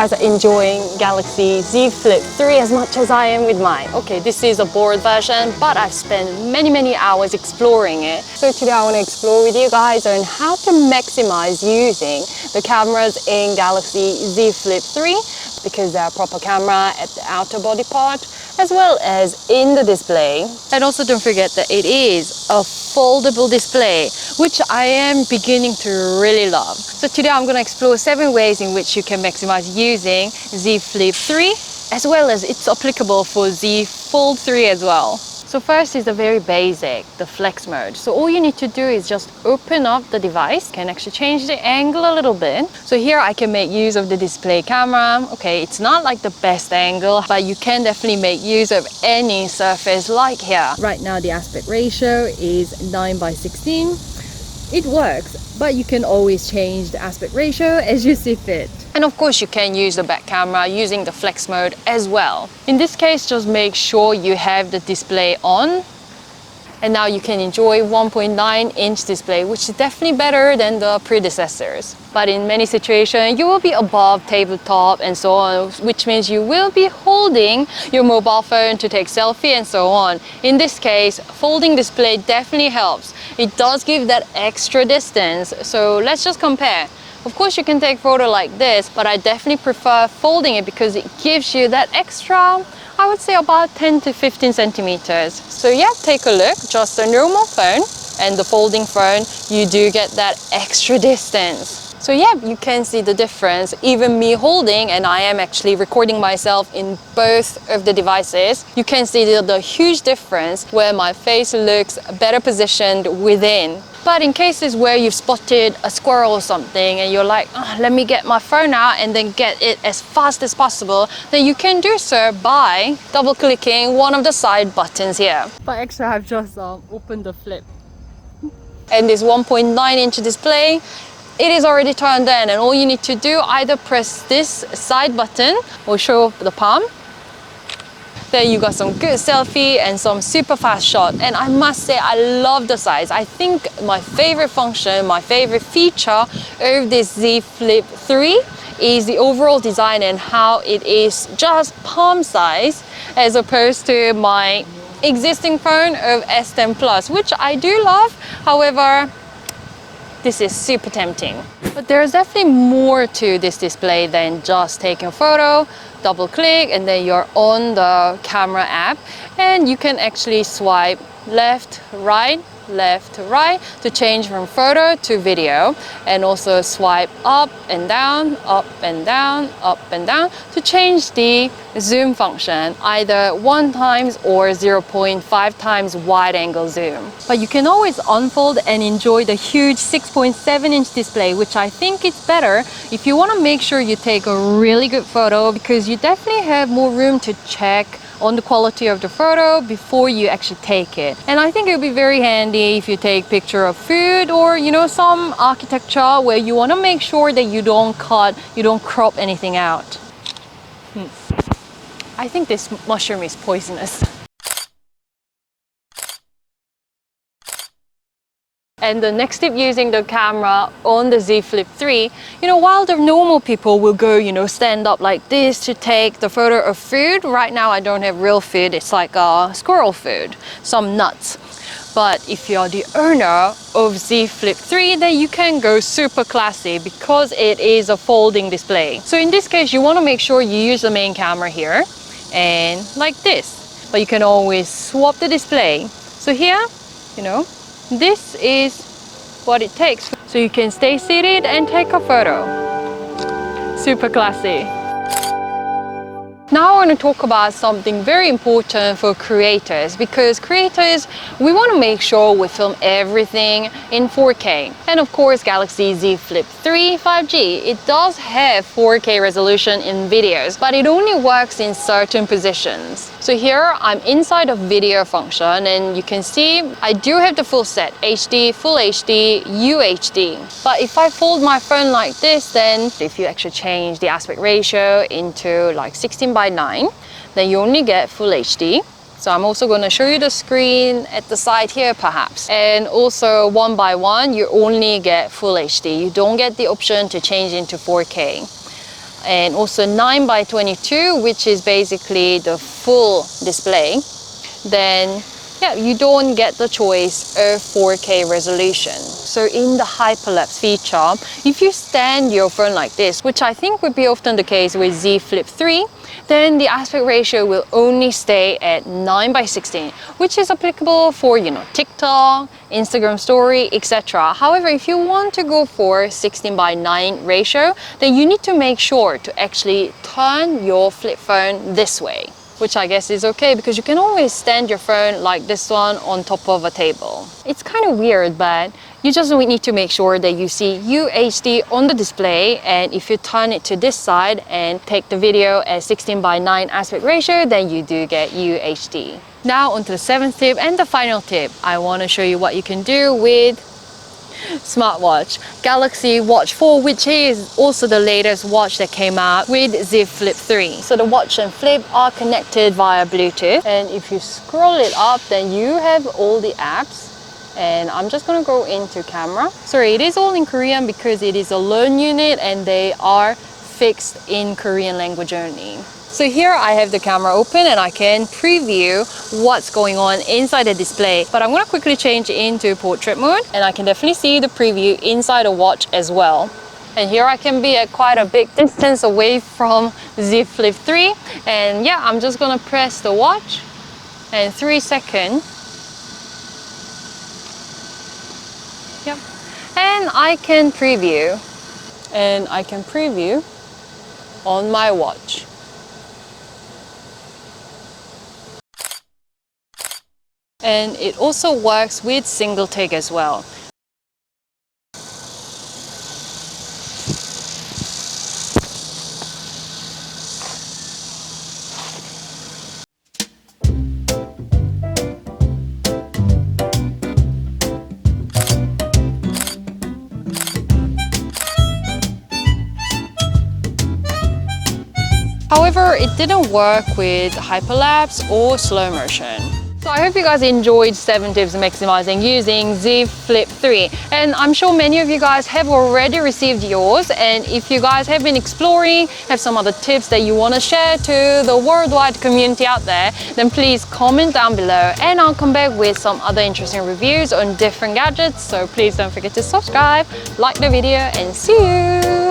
guys are enjoying Galaxy Z Flip 3 as much as I am with mine. Okay, this is a board version, but I've spent many hours exploring it. So today I want to explore with you guys on how to maximize using the cameras in Galaxy Z Flip 3, because they're a proper camera at the outer body part as well as in the display. And also don't forget that it is a foldable display, which I am beginning to really love. So today I'm going to explore 7 ways in which you can maximize using Z Flip 3, as well as it's applicable for Z Fold 3 as well. So first is the very basic, the flex mode. So all you need to do is just open up the device. You can actually change the angle a little bit. So here I can make use of the display camera. Okay, it's not like the best angle, but you can definitely make use of any surface like here. Right now the aspect ratio is 9:16. It works, but you can always change the aspect ratio as you see fit. And of course you can use the back camera using the flex mode as well. In this case, just make sure you have the display on. And now you can enjoy 1.9-inch display, which is definitely better than the predecessors. But in many situations, you will be above tabletop and so on, which means you will be holding your mobile phone to take selfie and so on. In this case, folding display definitely helps. It does give that extra distance. So let's just compare. Of course, you can take photo like this, but I definitely prefer folding it because it gives you that extra, I would say about 10 to 15 centimeters. So yeah, take a look, just a normal phone and the folding phone, you do get that extra distance. So yeah, you can see the difference. Even me holding, and I am actually recording myself in both of the devices, you can see the huge difference where my face looks better positioned within. But in cases where you've spotted a squirrel or something and you're like, oh, let me get my phone out and then get it as fast as possible, then you can do so by double clicking one of the side buttons here. But actually I've just opened the flip. And this 1.9-inch display, it is already turned on, and all you need to do, either press this side button or show the palm. Then you got some good selfie and some super fast shot. And I must say, I love the size. I think my favorite function, my favorite feature of this Z Flip 3 is the overall design and how it is just palm size as opposed to my existing phone of S10 Plus, which I do love. However, this is super tempting. But there's definitely more to this display than just taking a photo, double click, and then you're on the camera app. And you can actually swipe left, right to change from photo to video, and also swipe up and down, up and down, up and down to change the zoom function, either 1 times or 0.5 times wide angle zoom. But you can always unfold and enjoy the huge 6.7-inch display, which I think is better if you want to make sure you take a really good photo, because you definitely have more room to check on the quality of the photo before you actually take it. And I think it would be very handy if you take picture of food or, you know, some architecture where you want to make sure that you don't crop anything out. I think this mushroom is poisonous. And the next tip using the camera on the Z Flip 3, you know, while the normal people will go, you know, stand up like this to take the photo of food, right now I don't have real food, it's like squirrel food, some nuts. But if you're the owner of Z Flip 3, then you can go super classy because it is a folding display. So in this case, you want to make sure you use the main camera here and like this. But you can always swap the display. So here, you know, this is what it takes. So you can stay seated and take a photo. Super classy. Now I want to talk about something very important for creators, because creators, we want to make sure we film everything in 4K. And of course, Galaxy Z Flip 3 5G, it does have 4K resolution in videos, but it only works in certain positions. So here I'm inside of video function, and you can see I do have the full set, HD, Full HD, UHD. But if I fold my phone like this, then if you actually change the aspect ratio into like 16:9, then you only get Full HD. So I'm also going to show you the screen at the side here perhaps. And also 1 by 1, you only get Full HD. You don't get the option to change into 4K. and also 9x22, which is basically the full display, then yeah, you don't get the choice of 4K resolution. So in the hyperlapse feature, if you stand your phone like this, which I think would be often the case with Z Flip 3, then the aspect ratio will only stay at 9x16, which is applicable for, TikTok, Instagram story, etc. However, if you want to go for 16:9 ratio, then you need to make sure to actually turn your flip phone this way, which I guess is okay because you can always stand your phone like this one on top of a table. It's kind of weird, but you just need to make sure that you see UHD on the display, and if you turn it to this side and take the video at 16:9 aspect ratio, then you do get UHD. Now onto the 7th tip and the final tip. I want to show you what you can do with smartwatch, Galaxy Watch 4, which is also the latest watch that came out with Z Flip 3. So the watch and flip are connected via Bluetooth, and if you scroll it up, then you have all the apps. And I'm just gonna go into camera. Sorry, it is all in Korean because it is a learn unit and they are fixed in Korean language only. So here I have the camera open and I can preview what's going on inside the display. But I'm gonna quickly change into portrait mode and I can definitely see the preview inside the watch as well. And here I can be at quite a big distance away from Z Flip 3. And yeah, I'm just gonna press the watch and 3 seconds. Yep. And I can preview. And I can preview on my watch. And it also works with single take as well. However, it didn't work with hyperlapse or slow motion. So I hope you guys enjoyed 7 tips maximizing using Z Flip 3. And I'm sure many of you guys have already received yours. And if you guys have been exploring, have some other tips that you want to share to the worldwide community out there, then please comment down below and I'll come back with some other interesting reviews on different gadgets. So please don't forget to subscribe, like the video, and see you!